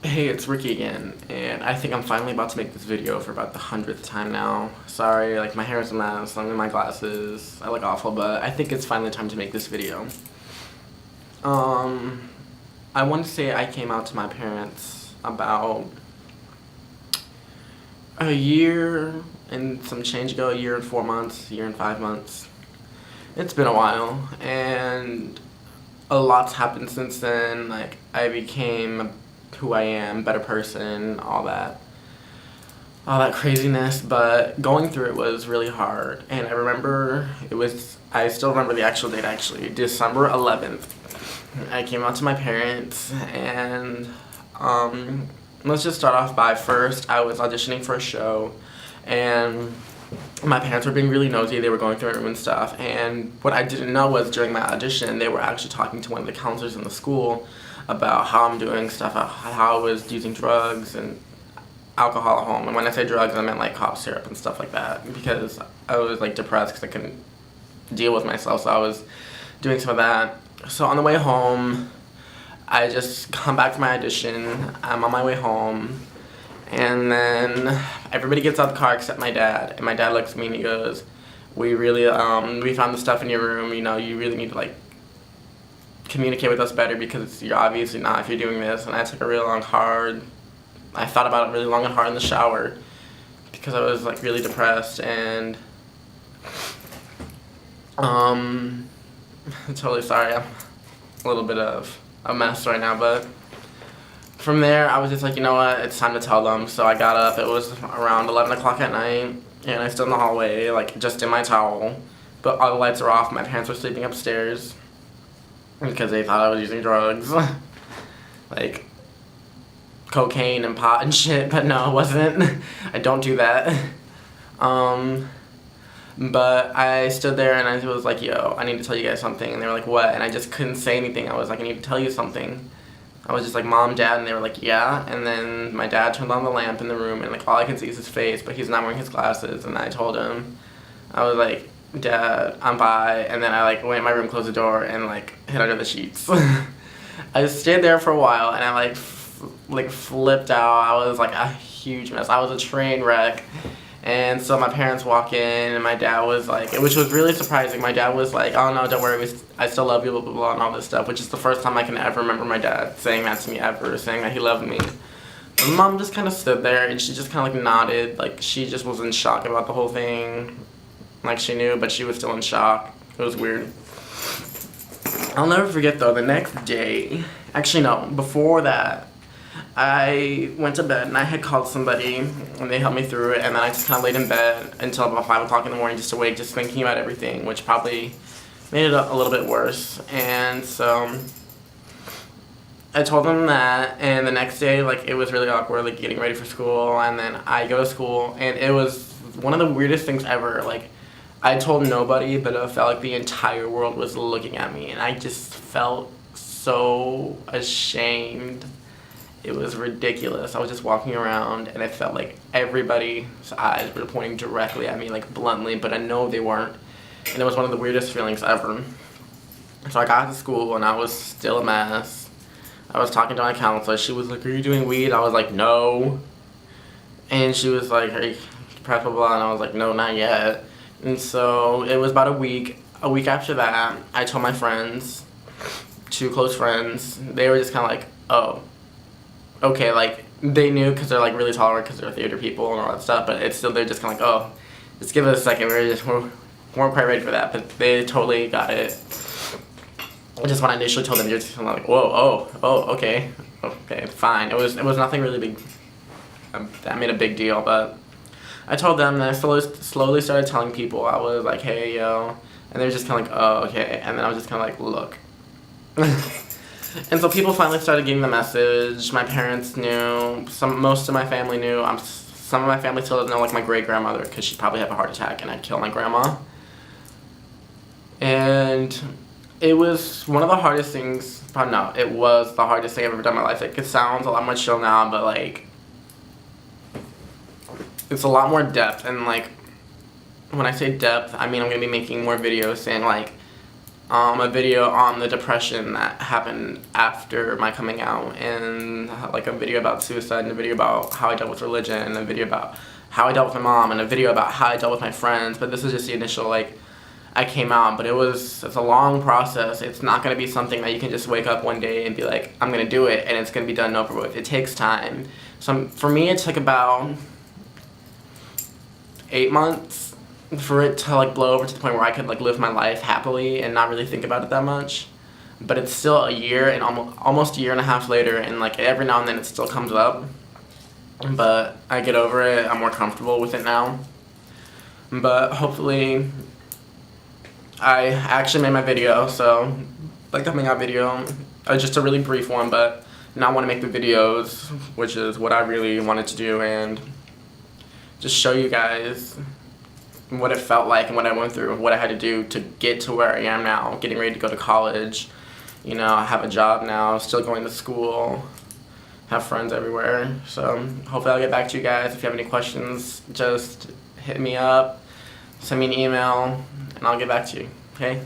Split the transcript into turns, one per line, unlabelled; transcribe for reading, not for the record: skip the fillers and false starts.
Hey, it's Ricky again, and I think I'm finally about to make this video for about the 100th time now. Sorry, like my hair is a mess, I'm in my glasses, I look awful, but I think it's finally time to make this video. Um, I want to say I came out to my parents about a year and some change ago, a year and 4 months, a year and 5 months. It's been a while, and a lot's happened since then. Like, I became who I am, better person, all that craziness, but going through it was really hard. And I still remember the actual date actually, December 11th. I came out to my parents, and let's just start off by first, I was auditioning for a show, and my parents were being really nosy. They were going through my room and stuff, and what I didn't know was during my audition, they were actually talking to one of the counselors in the school about how I'm doing stuff, how I was using drugs and alcohol at home. And when I say drugs, I meant like cough syrup and stuff like that, because I was like depressed because I couldn't deal with myself, so I was doing some of that. So on the way home, I just come back from my audition, I'm on my way home, and then everybody gets out of the car except my dad. And my dad looks at me and he goes, we found the stuff in your room, you really need to like communicate with us better because you're obviously not if you're doing this. And I took I thought about it really long and hard in the shower because I was like really depressed and I'm totally sorry, I'm a little bit of a mess right now, but from there I was just like, you know what, it's time to tell them. So I got up, it was around 11 o'clock at night, and I stood in the hallway like just in my towel, but all the lights are off. My parents were sleeping upstairs because they thought I was using drugs, like cocaine and pot and shit, but no, it wasn't. I don't do that. But I stood there and I was like, yo, I need to tell you guys something. And they were like, what? And I just couldn't say anything. I was like, I need to tell you something. I was just like, Mom, Dad, and they were like, yeah. And then my dad turned on the lamp in the room, and like all I can see is his face, but he's not wearing his glasses. And I told him, I was like, Dad, I'm bi. And then I like went in my room, closed the door, and like hid under the sheets. I stayed there for a while, and I like flipped out. I was like a huge mess. I was a train wreck. And so my parents walk in, and my dad was like, which was really surprising. My dad was like, oh no, don't worry, I still love you, blah blah blah, and all this stuff, which is the first time I can ever remember my dad saying that to me ever, saying that he loved me. My mom just kind of stood there, and she just kind of like nodded, like she just was in shock about the whole thing. Like she knew, but she was still in shock. It was weird. I'll never forget though, the next day, actually no, before that, I went to bed and I had called somebody and they helped me through it, and then I just kind of laid in bed until about 5 o'clock in the morning just awake, just thinking about everything, which probably made it a little bit worse. And so I told them that, and the next day, like, it was really awkward, like, getting ready for school, and then I go to school, and it was one of the weirdest things ever. Like, I told nobody, but it felt like the entire world was looking at me, and I just felt so ashamed. It was ridiculous. I was just walking around, and it felt like everybody's eyes were pointing directly at me, like, bluntly, but I know they weren't, and it was one of the weirdest feelings ever. So I got to school, and I was still a mess. I was talking to my counselor. She was like, are you doing weed? I was like, no. And she was like, are you depressed, blah, blah, and I was like, no, not yet. And so it was about a week after that, I told my friends, 2 close friends, they were just kind of like, oh, okay, like, they knew because they're, like, really tolerant because they're theater people and all that stuff, but it's still, they're just kind of like, oh, just give it a second, we weren't quite ready for that, but they totally got it. Just when I initially told them, you're just kind of like, whoa, okay, fine. It was nothing really big, that made a big deal, but I told them, and I slowly started telling people. I was like, hey, yo, and they were just kind of like, oh, okay, and then I was just kind of like, look. And so people finally started getting the message. My parents knew, most of my family knew, some of my family still doesn't know, like my great-grandmother, because she'd probably have a heart attack and I'd kill my grandma. And it was one of the hardest things, no, it was the hardest thing I've ever done in my life. Like, it sounds a lot more chill now, but like, it's a lot more depth, and like, when I say depth, I mean I'm going to be making more videos saying like, a video on the depression that happened after my coming out, and like a video about suicide, and a video about how I dealt with religion, and a video about how I dealt with my mom, and a video about how I dealt with my friends. But this is just the initial, like, I came out, but it's a long process. It's not going to be something that you can just wake up one day and be like, I'm going to do it, and it's going to be done and over with. It takes time. So for me, it took about 8 months for it to like blow over to the point where I could like live my life happily and not really think about it that much. But it's still a year and almost a year and a half later, and like every now and then it still comes up. But I get over it. I'm more comfortable with it now. But hopefully, I actually made my video, so the coming out video, just a really brief one, but now I want to make the videos, which is what I really wanted to do, and just show you guys what it felt like and what I went through, what I had to do to get to where I am now, getting ready to go to college. You know, I have a job now, still going to school, have friends everywhere. So hopefully I'll get back to you guys. If you have any questions, just hit me up, send me an email, and I'll get back to you, okay?